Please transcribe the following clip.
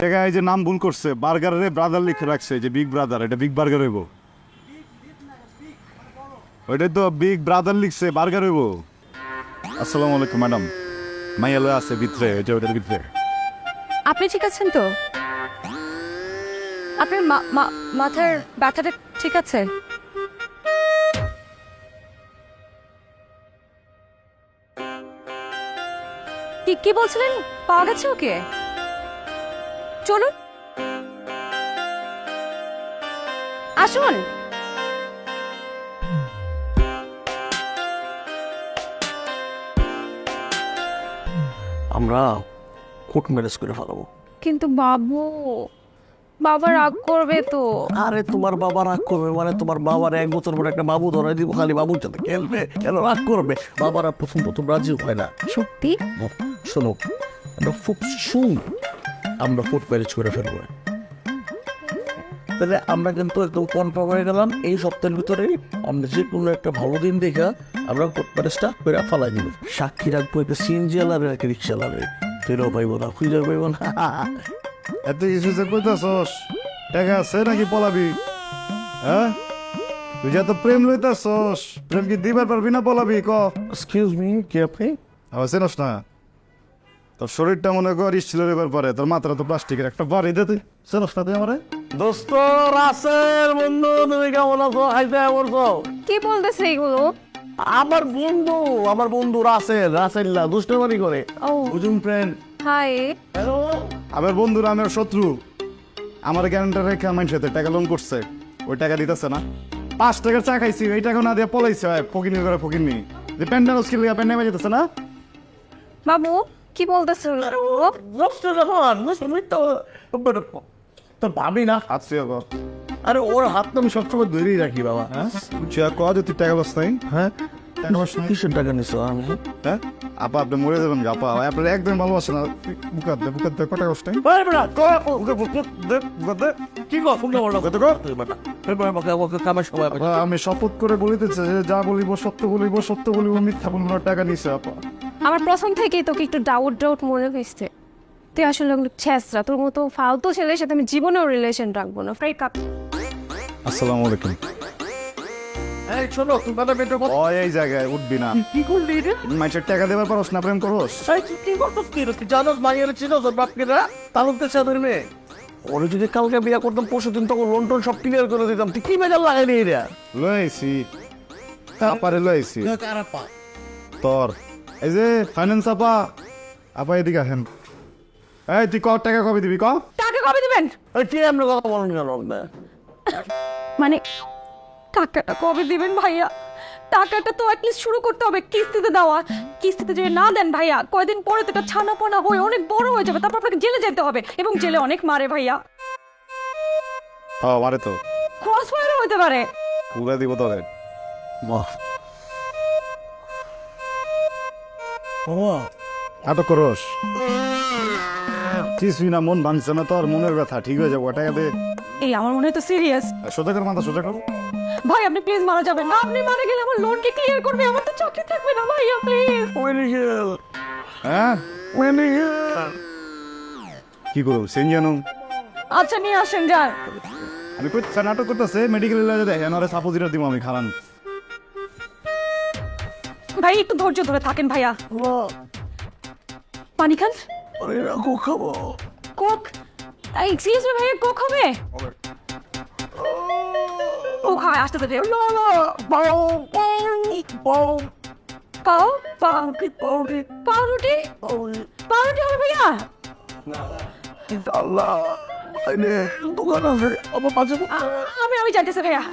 টাকা এই যে নাম ভুল করছে, বার্গারে ব্রাদার লিখে রাখছে যে বিগ ব্রাদার, এটা বিগ বার্গার হইব। ওইটাই তো বিগ ব্রাদার লিখছে, বার্গার হইব। আসসালামু আলাইকুম ম্যাডাম, মাইয়া লয়ে আছে ভিতরে, ওইটা ওইটার ভিতরে। আপনি ঠিক আছেন তো? আপনার মাথার ব্যথাটা ঠিক আছে? কি বলছিলেন? পাওয়া গেছে ওকে? চলুন আসুন। আমরা কোর্ট ম্যারেজ করে ফেলাবো। কিন্তু বাবা রাগ করবে তো। আরে তোমার বাবা রাগ করবে মানে তোমার বাবার 1 বছর পরে একটা বাবু ধরাই দিব, খালি বাবুর সাথে খেলবে, কেন রাগ করবে? বাবারা প্রথম রাজি হয় না। সত্যি? শোনো, আমরা খুব শুন আমরা কোর্ট ম্যারেজ করে ফেলবো। তাহলে আমরা কিন্তু একদম কনফার্ম হয়ে গেলাম, এই সপ্তাহের ভিতরে আমরা যে কোনো একটা ভালো দিন দেখে আমরা কোর্ট ম্যারেজটা করে ফেলাই দিব। সাক্ষী রাখবো একটা সিএনজি আলারে, একটা রিক্সা আলারে, ফেরও পাইবো না, খুঁজে পাইবো না। এত কিছু যে কইতাছস, টাকা আছে নাকি পলাবি? হ্যাঁ, তুই যে এত প্রেম লইতাছস, প্রেম কি দিবার পারবি না পলাবি? ক। এক্সকিউজ মি, কে আপনি? আমার চেনস না? তোর শরীরটা মনে কর স্টিলের এবার পরে, তোর মাত্রা তো প্লাস্টিকের, একটা বাড়ি দে তুই। চেনস না তুই আমারে? দোস্ত রাসেল, বন্ধু তুমি কেমন আছো? হাইতে বলছো কি বলতেছে এগুলো? আমার বন্ধু রাসেল না দুষ্টমানি করে। ও বুঝুন ফ্রেন্ড। হাই। হ্যালো। আমার বন্ধুরা আমার শত্রু, আমার গ্যারান্টার রেখে আমার সাথে টাকা লোন করছে, ওই টাকা দিতেছে না। 5 টাকার চা খাইছি, ওই টাকা না দিয়ে পলাইছে। ফকিনি করে ফকিনি যে প্যান্ডাল স্কিল প্যান্ট নেমে যেতেছে না। বাবু কি বলতেছে? তোর ভাবি না? আছি আবার। আরে ওর হাত তো আমি সবসময় ধরেই রাখি বাবা। হ্যাঁ ক যে তুই টাকা লস নাই? হ্যাঁ, টাকা লস নাই? কিসের টাকা নিছো আমি? হ্যাঁ আপা, আপনি মরে যাবেন আপা, আপনার একদম ভালোবাসে না। বুকাত দে কটা কষ্ট নাই? কি কর শুনতে বলো কত কর তুই বেটা। এরপর আমাকে কামের সময় পাই। আমি শপথ করে বলিতেছে যে যা বলিব সত্য বলিব, সত্য বলিব, মিথ্যা বলিব না। টাকা নিছে আপা। আমার প্রথম থেকেই তোকে একটু ডাউট মনে হয়েছে। তুই আসলে ছেঁচড়া, তোর মতো ফালতু ছেলের সাথে আমি জীবনেও রিলেশন রাখবো না। Fry cup. আসসালামু আলাইকুম। এই শোনো, তুমি বাবা বেটো কত এই জায়গায় উঠবি না। কি করলি রে? মাইসের টাকা দেবার পারস না, প্রেম করস? এই কি করছস কি রে? তুই জানোস মাইয়ের ছিল তোর বাপকে না তালুকতে চাদর মেয়ে। ওরে যদি কালকে বিয়া করতাম, পরশুদিন তখন লোন টোন সব ক্লিয়ার করে দিতাম। তুই কি মেজাল লাগাইলি রে? লইছি আপারে লইছি কারাপা তোর এই যে ফাইন্যান্স আপা। আপা এদিকে আসেন। এই তুই টাকা কবে দিবি? টাকা কবে দিবেন? এই কি আমরা কথা বলেন কেন? মানে টাকাটা কবে দিবেন ভাইয়া? টাকাটা তো অ্যাটলিস্ট শুরু করতে হবে, কিস্তিতে দেওয়া। কিস্তিতে যদি না দেন ভাইয়া, কয়দিন পরে তো এটা ছানাপোনা হয়ে অনেক বড় হয়ে যাবে, তারপর আপনাকে জেলে যেতে হবে, এবং জেলে অনেক মারে ভাইয়া। হ্যাঁ মারে তো, ক্রস ফায়ারও হতে পারে। পুরা দিব তোদের। বাহ আটক করস কিছুই না, মন ভাঙছে না তোর? মনের ব্যথা ঠিক হয়ে যাবো, টাকা দে। এই আমার মনে হয় তো সিরিয়াস। সোজা কর মাথা, সোজা কর। ভাই আপনি প্লিজ মারা যাবেন না। আপনি মারা গেলে আমার লোনকে ক্লিয়ার করবে, আমার তো চাকরি থাকবে না ভাইয়া, প্লিজ। হ্যাঁ কি করবো সেন জানো? আচ্ছা নিয়ে আসেন যান। আমি কইতে নাটক করতেছে, মেডিকেলে লাগে দেখেন, আরে সাপোজিটা দিব আমি, খারান। ভাই একটু ধৈর্য ধরে থাকেন ভাইয়া। পানি খান। খাবো কোক। এক্সকিউজ মি ভাইয়া, কোক হবে? কোক হয় আসতে দে। পাউরুটি হবে ভাইয়া? আল্লাহ দোকান আছে আমার পাশে। আমি জানতেছি ভাইয়া।